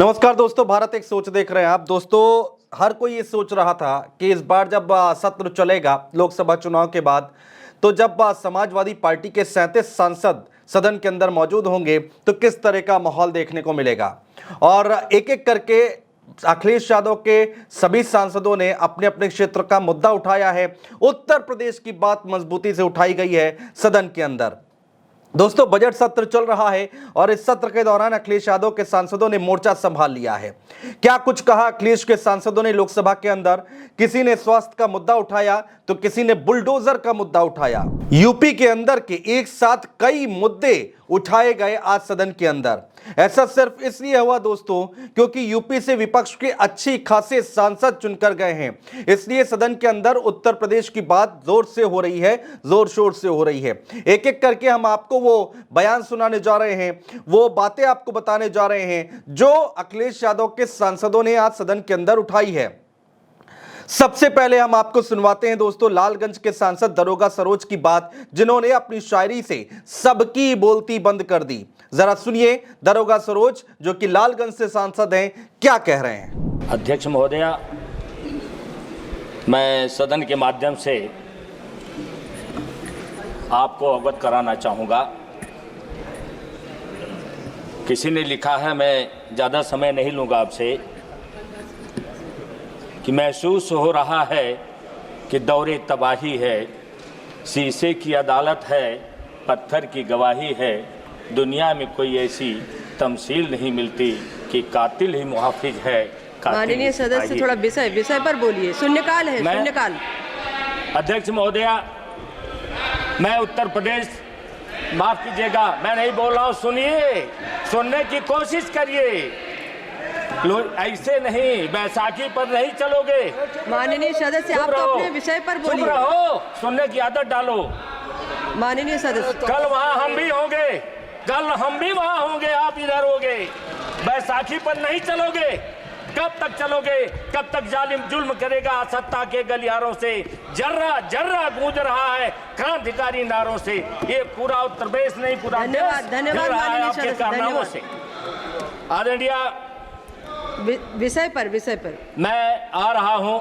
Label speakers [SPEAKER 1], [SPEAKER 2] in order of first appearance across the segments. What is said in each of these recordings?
[SPEAKER 1] नमस्कार दोस्तों, भारत एक सोच देख रहे हैं आप। दोस्तों, हर कोई ये सोच रहा था कि इस बार जब सत्र चलेगा लोकसभा चुनाव के बाद, तो जब समाजवादी पार्टी के 37 सांसद सदन के अंदर मौजूद होंगे तो किस तरह का माहौल देखने को मिलेगा। और एक एक करके अखिलेश यादव के सभी सांसदों ने अपने अपने क्षेत्र का मुद्दा उठाया है। उत्तर प्रदेश की बात मजबूती से उठाई गई है सदन के अंदर। दोस्तों, बजट सत्र चल रहा है और इस सत्र के दौरान अखिलेश यादव के सांसदों ने मोर्चा संभाल लिया है। क्या कुछ कहा अखिलेश के सांसदों ने लोकसभा के अंदर? किसी ने स्वास्थ्य का मुद्दा उठाया तो किसी ने बुलडोजर का मुद्दा उठाया। यूपी के अंदर के एक साथ कई मुद्दे उठाए गए आज सदन के अंदर। ऐसा सिर्फ इसलिए हुआ दोस्तों क्योंकि यूपी से विपक्ष के अच्छी खासे सांसद चुनकर गए हैं, इसलिए सदन के अंदर उत्तर प्रदेश की बात जोर से हो रही है, जोर शोर से हो रही है। एक एक करके हम आपको वो बयान सुनाने जा रहे हैं, वो बातें आपको बताने जा रहे हैं जो अखिलेश यादव के सांसदों ने आज सदन के अंदर उठाई है। सबसे पहले हम आपको सुनवाते हैं दोस्तों लालगंज के सांसद दरोगा सरोज की बात, जिन्होंने अपनी शायरी से सबकी बोलती बंद कर दी। जरा सुनिए दरोगा सरोज जो कि लालगंज से सांसद हैं, क्या कह रहे हैं।
[SPEAKER 2] अध्यक्ष महोदया, मैं सदन के माध्यम से आपको अवगत कराना चाहूँगा। किसी ने लिखा है, मैं ज़्यादा समय नहीं लूँगा आपसे, कि महसूस हो रहा है कि दौरे तबाही है, शीशे की अदालत है, पत्थर की गवाही है, दुनिया में कोई ऐसी तमसील नहीं मिलती कि कातिल ही मुहाफिज है।
[SPEAKER 3] माननीय सदस्य थोड़ा विषय पर बोलिए, शून्यकाल है, शून्यकाल।
[SPEAKER 2] अध्यक्ष महोदया, मैं उत्तर प्रदेश, माफ कीजिएगा मैं नहीं बोल रहा हूँ, सुनिए, सुनने की कोशिश करिए। ऐसे नहीं, बैसाखी पर नहीं चलोगे।
[SPEAKER 3] माननीय सदस्य आप तो अपने विषय पर बोलिए।
[SPEAKER 2] चुप रहो, सुनने की आदत डालो।
[SPEAKER 3] माननीय सदस्य,
[SPEAKER 2] कल वहाँ हम भी होंगे, कल हम भी वहाँ होंगे, आप इधर होंगे। बैसाखी पर नहीं चलोगे, कब तक चलोगे? कब तक जालिम जुल्म करेगा सत्ता के गलियारों से? जर्रा जर्रा गूंज रहा है क्रांतिकारी नारों से। ये पूरा उत्तर प्रदेश नहीं, पूरा
[SPEAKER 3] धन्यवाद माननीय सदस्य, धन्यवाद।
[SPEAKER 2] आदरणीय,
[SPEAKER 3] विषय पर
[SPEAKER 2] मैं आ रहा हूं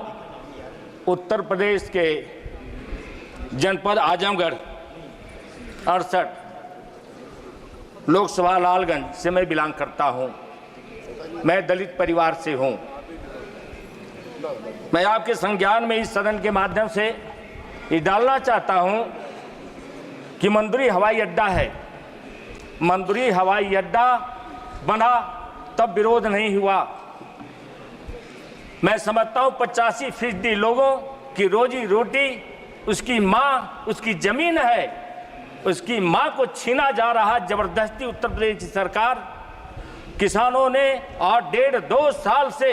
[SPEAKER 2] उत्तर प्रदेश के जनपद आजमगढ़ 68 लोकसभा लालगंज से मैं बिलोंग करता हूं। मैं दलित परिवार से हूं। मैं आपके संज्ञान में इस सदन के माध्यम से ये डालना चाहता हूं कि मंदुरी हवाई अड्डा है। मंदुरी हवाई अड्डा बना तब विरोध नहीं हुआ। मैं समझता हूं 85% लोगों की रोजी रोटी उसकी माँ, उसकी जमीन है, उसकी माँ को छीना जा रहा जबरदस्ती। उत्तर प्रदेश की सरकार, किसानों ने और 1.5-2 साल से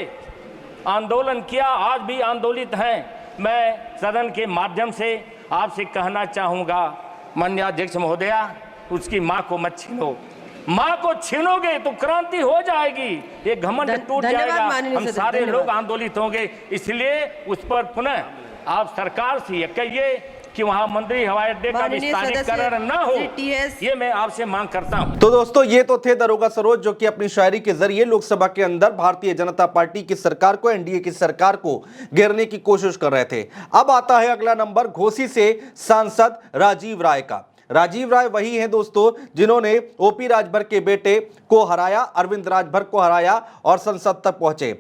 [SPEAKER 2] आंदोलन किया, आज भी आंदोलित हैं। मैं सदन के माध्यम से आपसे कहना चाहूँगा, माननीय अध्यक्ष महोदया, उसकी माँ को मत छीनो। माँ को छीनोगे तो क्रांति हो जाएगी, ये घमंड टूट जाएगा, हम सारे लोग आंदोलित होंगे। इसलिए उस पर पुनः आप सरकार से ये कहिए कि वहाँ मंदुरी हवाई अड्डे का विस्तारीकरण न हो, ये मैं आपसे मांग करता हूँ।
[SPEAKER 1] तो दोस्तों, ये तो थे दरोगा सरोज जो कि अपनी शायरी के जरिए लोकसभा के अंदर भारतीय जनता पार्टी की सरकार को, एनडीए की सरकार को घेरने की कोशिश कर रहे थे। अब आता है अगला नंबर घोसी से सांसद राजीव राय का। राजीव राय वही हैं दोस्तों जिन्होंने ओपी राजभर के बेटे को हराया, अरविंद राजभर को हराया और संसद तक पहुंचे।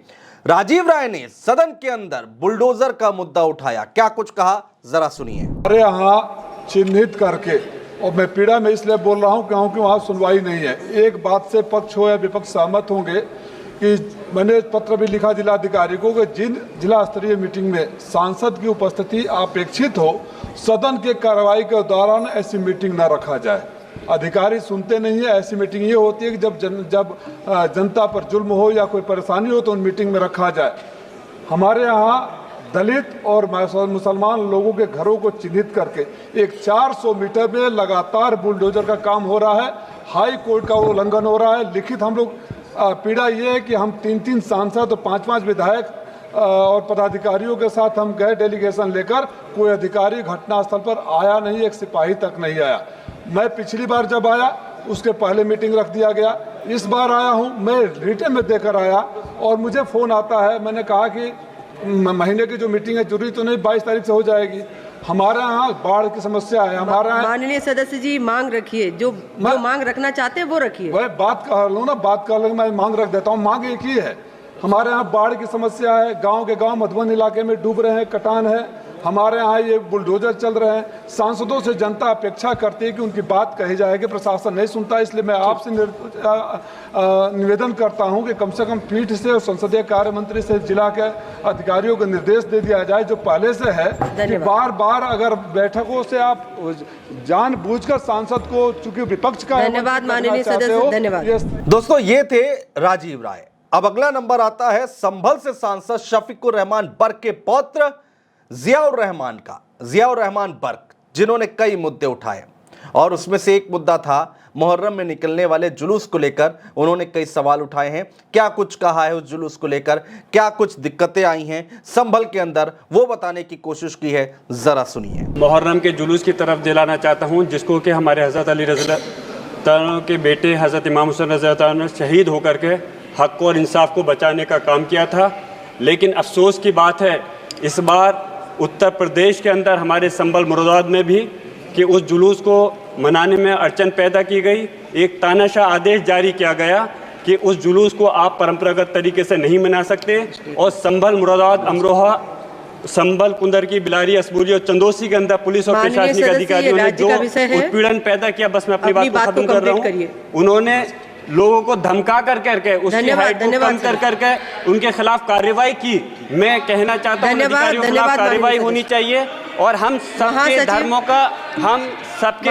[SPEAKER 1] राजीव राय ने सदन के अंदर बुलडोजर का मुद्दा उठाया। क्या कुछ कहा, जरा सुनिए।
[SPEAKER 4] अरे यहाँ चिन्हित करके, और मैं पीड़ा में इसलिए बोल रहा हूँ क्योंकि वहाँ सुनवाई नहीं है। एक बात से पक्ष हो या विपक्ष सहमत होंगे कि मैंने पत्र भी लिखा जिलाधिकारी को कि जिन जिला स्तरीय मीटिंग में सांसद की उपस्थिति अपेक्षित हो, सदन के कार्रवाई के दौरान ऐसी मीटिंग न रखा जाए। अधिकारी सुनते नहीं है। ऐसी मीटिंग ये होती है कि जब जनता पर जुल्म हो या कोई परेशानी हो तो उन मीटिंग में रखा जाए। हमारे यहाँ दलित और मुसलमान लोगों के घरों को चिन्हित करके एक 400 मीटर में लगातार बुलडोजर का काम हो रहा है। हाई कोर्ट का वो उल्लंघन हो रहा है। लिखित हम लोग पीड़ा ये है कि हम 3-3 सांसद और 5-5 विधायक और पदाधिकारियों के साथ हम गए डेलीगेशन लेकर, कोई अधिकारी घटनास्थल पर आया नहीं, एक सिपाही तक नहीं आया। मैं पिछली बार जब आया उसके पहले मीटिंग रख दिया गया, इस बार आया हूँ, मैं रिटर्न में देकर आया और मुझे फ़ोन आता है। मैंने कहा कि महीने की जो मीटिंग है जरूरी तो नहीं 22 तारीख से हो जाएगी। हमारे यहाँ बाढ़ की समस्या है। हमारे यहाँ
[SPEAKER 3] माननीय सदस्य जी मांग रखिए, जो मांग रखना चाहते हैं वो रखिए।
[SPEAKER 4] वह बात कर लो ना, बात कर लो, मैं मांग रख देता हूँ। मांग एक ही है, हमारे यहाँ बाढ़ की समस्या है। गांव के गांव मधुबन इलाके में डूब रहे हैं, कटान है। हमारे यहाँ ये बुलडोजर चल रहे हैं। सांसदों से जनता अपेक्षा करती है कि उनकी बात कही जाएगी, प्रशासन नहीं सुनता। इसलिए मैं आपसे निवेदन करता हूं कि कम से कम पीठ से और संसदीय कार्य मंत्री से जिला के अधिकारियों को निर्देश दे दिया जाए, जो पहले से है कि बार बार अगर बैठकों से आप जानबूझकर सांसद को, चूंकि विपक्ष का,
[SPEAKER 3] धन्यवाद माननीय सदस्य, धन्यवाद।
[SPEAKER 1] दोस्तों ये थे राजीव राय। अब अगला नंबर आता है संभल से सांसद शफीकुर रहमान बर्क के पौत्र जियाउर रहमान का। जियाउर रहमान बर्क, जिन्होंने कई मुद्दे उठाए और उसमें से एक मुद्दा था मुहर्रम में निकलने वाले जुलूस को लेकर। उन्होंने कई सवाल उठाए हैं। क्या कुछ कहा है उस जुलूस को लेकर, क्या कुछ दिक्कतें आई हैं संभल के अंदर, वो बताने की कोशिश की है। जरा सुनिए।
[SPEAKER 5] मुहर्रम के जुलूस की तरफ दिलाना चाहता हूँ, जिसको कि हमारे हज़रत अली रज़ी अल्लाह के बेटे हज़रत इमाम हुसैन रज़ी अल्लाह ने शहीद होकर के हक़ और इंसाफ को बचाने का काम किया था। लेकिन अफसोस की बात है, इस बार उत्तर प्रदेश के अंदर हमारे संभल मुरादाबाद में भी कि उस जुलूस को मनाने में अड़चन पैदा की गई। एक तानाशाह आदेश जारी किया गया कि उस जुलूस को आप परंपरागत तरीके से नहीं मना सकते। और संभल मुरादाबाद अमरोहा संभल कुंदरकी बिलारी असबूरी और चंदोसी के अंदर पुलिस और प्रशासनिक अधिकारियों ने जो उत्पीड़न पैदा किया, बस मैं अपनी बात को खत्म कर रहा हूँ, उन्होंने लोगों को धमका करके उसकी हाइट को कम करके उनके खिलाफ कार्रवाई की। मैं कहना चाहता हूँ अधिकारियों के खिलाफ कार्रवाई होनी चाहिए। और हम सबके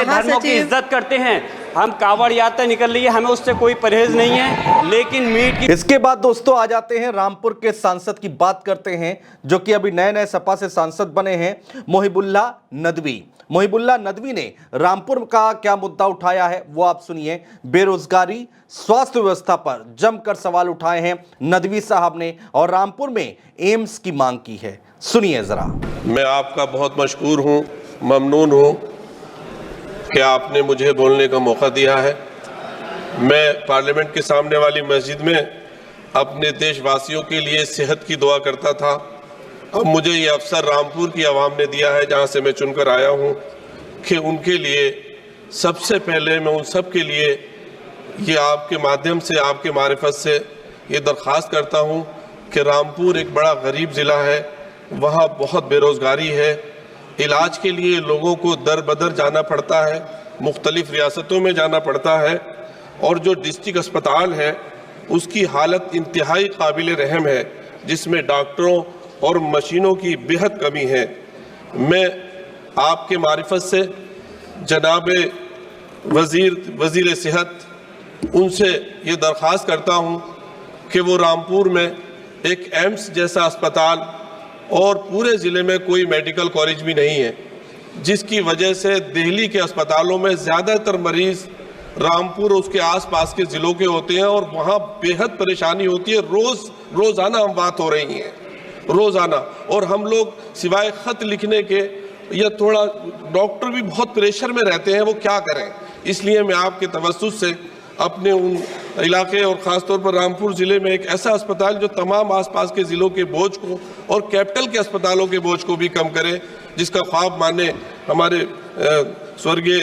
[SPEAKER 5] धर्मों की इज्जत करते हैं। हम कावड़ यात्रा निकल रही है, हमें उससे कोई परहेज नहीं है, लेकिन मीट की।
[SPEAKER 1] इसके बाद दोस्तों आ जाते हैं रामपुर के सांसद की बात करते हैं, जो कि अभी नए नए सपा से सांसद बने हैं, मोहिबुल्लाह नदवी। मोहिबुल्लाह नदवी ने रामपुर का क्या मुद्दा उठाया है वो आप सुनिए। बेरोजगारी, स्वास्थ्य व्यवस्था पर जमकर सवाल उठाए हैं नदवी साहब ने और रामपुर में एम्स की मांग की है। सुनिए जरा।
[SPEAKER 6] मैं आपका बहुत मशकूर हूँ, ममनून हूँ कि आपने मुझे बोलने का मौका दिया है। मैं पार्लियामेंट के सामने वाली मस्जिद में अपने देशवासियों के लिए सेहत की दुआ करता था। अब मुझे ये अवसर रामपुर की आवाम ने दिया है, जहाँ से मैं चुनकर आया हूँ, कि उनके लिए सबसे पहले मैं उन सब के लिए ये आपके माध्यम से, आपके मारिफत से ये दरख्वास्त करता हूँ कि रामपुर एक बड़ा गरीब ज़िला है, वहाँ बहुत बेरोज़गारी है। इलाज के लिए लोगों को दर बदर जाना पड़ता है, मुख्तलिफ रियासतों में जाना पड़ता है। और जो डिस्ट्रिक्ट अस्पताल है उसकी हालत इंतहाई काबिल रहम है, जिसमें डॉक्टरों और मशीनों की बेहद कमी है। मैं आपके मारिफत से जनाब वज़ीर सेहत, उनसे ये दरख्वास्त करता हूँ कि वो रामपुर में एक एम्स जैसा अस्पताल, और पूरे ज़िले में कोई मेडिकल कॉलेज भी नहीं है, जिसकी वजह से दिल्ली के अस्पतालों में ज़्यादातर मरीज़ रामपुर और उसके आसपास के ज़िलों के होते हैं और वहाँ बेहद परेशानी होती है। रोज़ाना हम बात हो रही हैं, रोज़ाना। और हम लोग सिवाय ख़त लिखने के, या थोड़ा डॉक्टर भी बहुत प्रेशर में रहते हैं, वो क्या करें। इसलिए मैं आपके तवज्जुह से अपने उन इलाके और ख़ासतौर पर रामपुर ज़िले में एक ऐसा अस्पताल जो तमाम आसपास के ज़िलों के बोझ को और कैपिटल के अस्पतालों के बोझ को भी कम करे, जिसका ख्वाब माने हमारे स्वर्गीय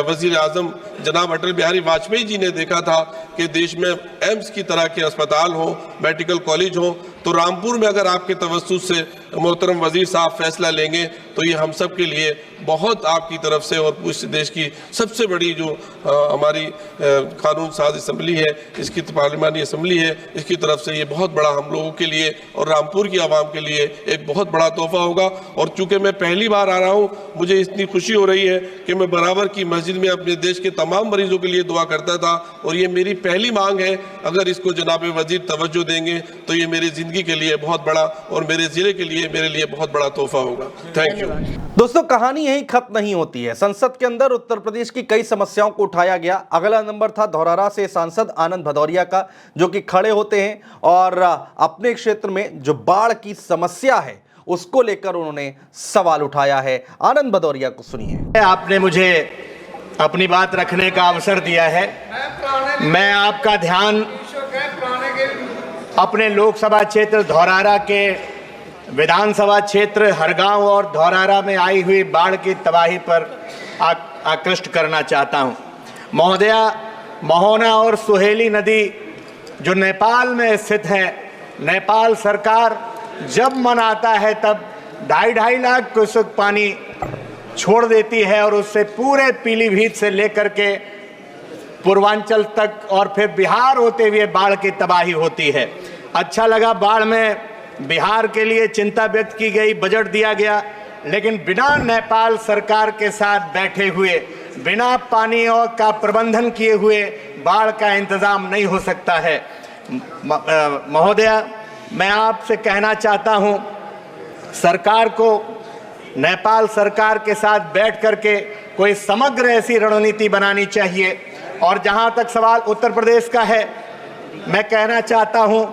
[SPEAKER 6] वज़ीर आज़म जनाब अटल बिहारी वाजपेयी जी ने देखा था कि देश में एम्स की तरह के अस्पताल हों, मेडिकल कॉलेज हों। तो रामपुर में अगर आपके तवज्जुह से मोहतरम वज़ीर साहब फैसला लेंगे तो ये हम सब के लिए बहुत आपकी तरफ से और पूरे देश की सबसे बड़ी जो हमारी कानून साज असम्बली है, इसकी पार्लिमानी असम्बली है, इसकी तरफ से ये बहुत बड़ा हम लोगों के लिए और रामपुर की आवाम के लिए एक बहुत बड़ा तोहफा होगा। और चूँकि मैं पहली बार आ रहा हूँ, मुझे इतनी खुशी हो रही है कि मैं बराबर की मस्जिद में अपने देश के तमाम मरीजों के लिए दुआ करता था, और ये मेरी पहली मांग है। अगर इसको जनाब वज़ीर तवज्जो देंगे तो ये मेरी ज़िंदगी के लिए बहुत बड़ा और मेरे ज़िले के लिए, मेरे लिए बहुत बड़ा तोहफा होगा। Thank you.
[SPEAKER 1] दोस्तों कहानी यही खत्म नहीं होती है। संसद के अंदर उत्तर प्रदेश की कई समस्याओं को उठाया गया। अगला नंबर था धौरहरा से सांसद आनंद भदौरिया का, जो कि खड़े होते हैं और अपने क्षेत्र में जो बाढ़ की समस्या है उसको लेकर उन्होंने सवाल उठाया है। आनंद भदौरिया को सुनिए।
[SPEAKER 7] आपने मुझे अपनी बात रखने का अवसर दिया है। मैं आपका ध्यान अपने लोकसभा क्षेत्र धौरारा के विधानसभा क्षेत्र हरगांव और धौरारा में आई हुई बाढ़ की तबाही पर आकृष्ट करना चाहता हूं। महोदया, महोना और सुहेली नदी जो नेपाल में स्थित है, नेपाल सरकार जब मन आता है तब 2.5 लाख क्यूसेक पानी छोड़ देती है और उससे पूरे पीलीभीत से लेकर के पूर्वांचल तक और फिर बिहार होते हुए बाढ़ की तबाही होती है। अच्छा लगा, बाढ़ में बिहार के लिए चिंता व्यक्त की गई, बजट दिया गया, लेकिन बिना नेपाल सरकार के साथ बैठे हुए, बिना पानी और का प्रबंधन किए हुए बाढ़ का इंतजाम नहीं हो सकता है। महोदया, मैं आपसे कहना चाहता हूं, सरकार को नेपाल सरकार के साथ बैठ करके कोई समग्र ऐसी रणनीति बनानी चाहिए। और जहां तक सवाल उत्तर प्रदेश का है, मैं कहना चाहता हूं,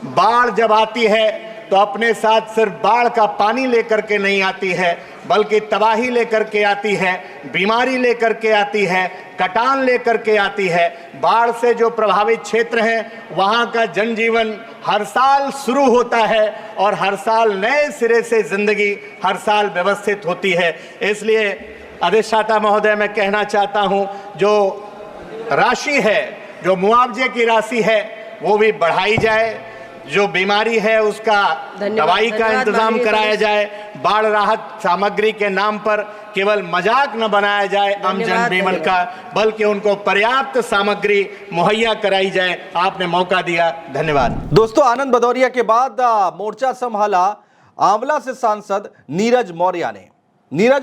[SPEAKER 7] बाढ़ जब आती है तो अपने साथ सिर्फ बाढ़ का पानी लेकर के नहीं आती है, बल्कि तबाही लेकर के आती है, बीमारी लेकर के आती है, कटान लेकर के आती है। बाढ़ से जो प्रभावित क्षेत्र हैं वहां का जनजीवन हर साल शुरू होता है और हर साल नए सिरे से जिंदगी हर साल व्यवस्थित होती है। इसलिए अधिष्ठाता महोदय, मैं कहना चाहता हूं, जो राशि है, जो मुआवजे की राशि है, वो भी बढ़ाई जाए, जो बीमारी है उसका दवाई का इंतजाम कराया जाए, बाढ़ राहत सामग्री के नाम पर केवल मजाक न बनाया जाए आम जनजीवन का, बल्कि उनको पर्याप्त सामग्री मुहैया कराई जाए। आपने मौका दिया, धन्यवाद।
[SPEAKER 1] दोस्तों, आनंद भदौरिया के बाद मोर्चा संभाला आंवला से सांसद नीरज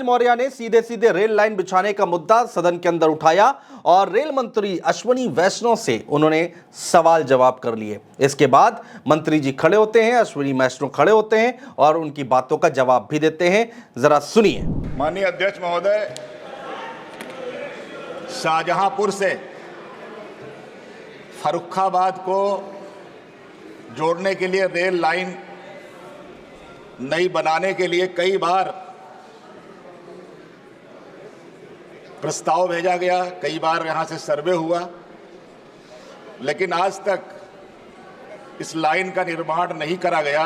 [SPEAKER 1] मौर्य ने सीधे सीधे रेल लाइन बिछाने का मुद्दा सदन के अंदर उठाया और रेल मंत्री अश्विनी वैष्णव से उन्होंने सवाल जवाब कर लिए। इसके बाद मंत्री जी खड़े होते हैं, अश्विनी वैष्णव खड़े होते हैं और उनकी बातों का जवाब भी देते हैं। जरा सुनिए।
[SPEAKER 8] माननीय अध्यक्ष महोदय, शाहजहांपुर से फर्रुखाबाद को जोड़ने के लिए रेल लाइन नई बनाने के लिए कई बार प्रस्ताव भेजा गया, कई बार यहाँ से सर्वे हुआ, लेकिन आज तक इस लाइन का निर्माण नहीं करा गया,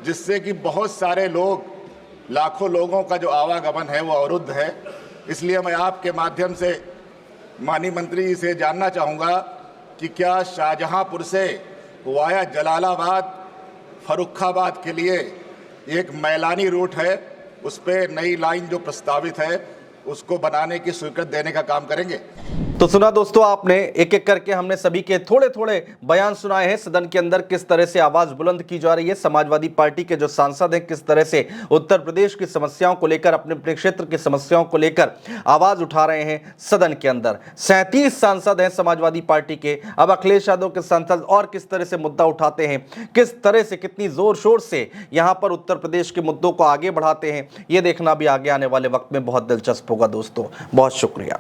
[SPEAKER 8] जिससे कि बहुत सारे लोग, लाखों लोगों का जो आवागमन है वो अवरुद्ध है। इसलिए मैं आपके माध्यम से माननीय मंत्री जी से जानना चाहूँगा कि क्या शाहजहांपुर से वाया जलालाबाद फर्रुखाबाद के लिए एक मैलानी रूट है, उस पर नई लाइन जो प्रस्तावित है उसको बनाने की स्वीकृति देने का काम करेंगे।
[SPEAKER 1] तो सुना दोस्तों आपने, एक एक करके हमने सभी के थोड़े थोड़े बयान सुनाए हैं। सदन के अंदर किस तरह से आवाज बुलंद की जा रही है, समाजवादी पार्टी के जो सांसद हैं किस तरह से उत्तर प्रदेश की समस्याओं को लेकर, अपने अपने क्षेत्र की समस्याओं को लेकर आवाज उठा रहे हैं सदन के अंदर। 37 सांसद हैं समाजवादी पार्टी के। अब अखिलेश यादव के सांसद और किस तरह से मुद्दा उठाते हैं, किस तरह से, कितनी जोर शोर से यहां पर उत्तर प्रदेश के मुद्दों को आगे बढ़ाते हैं, यह देखना भी आगे आने वाले वक्त में बहुत दिलचस्प होगा। दोस्तों, बहुत शुक्रिया।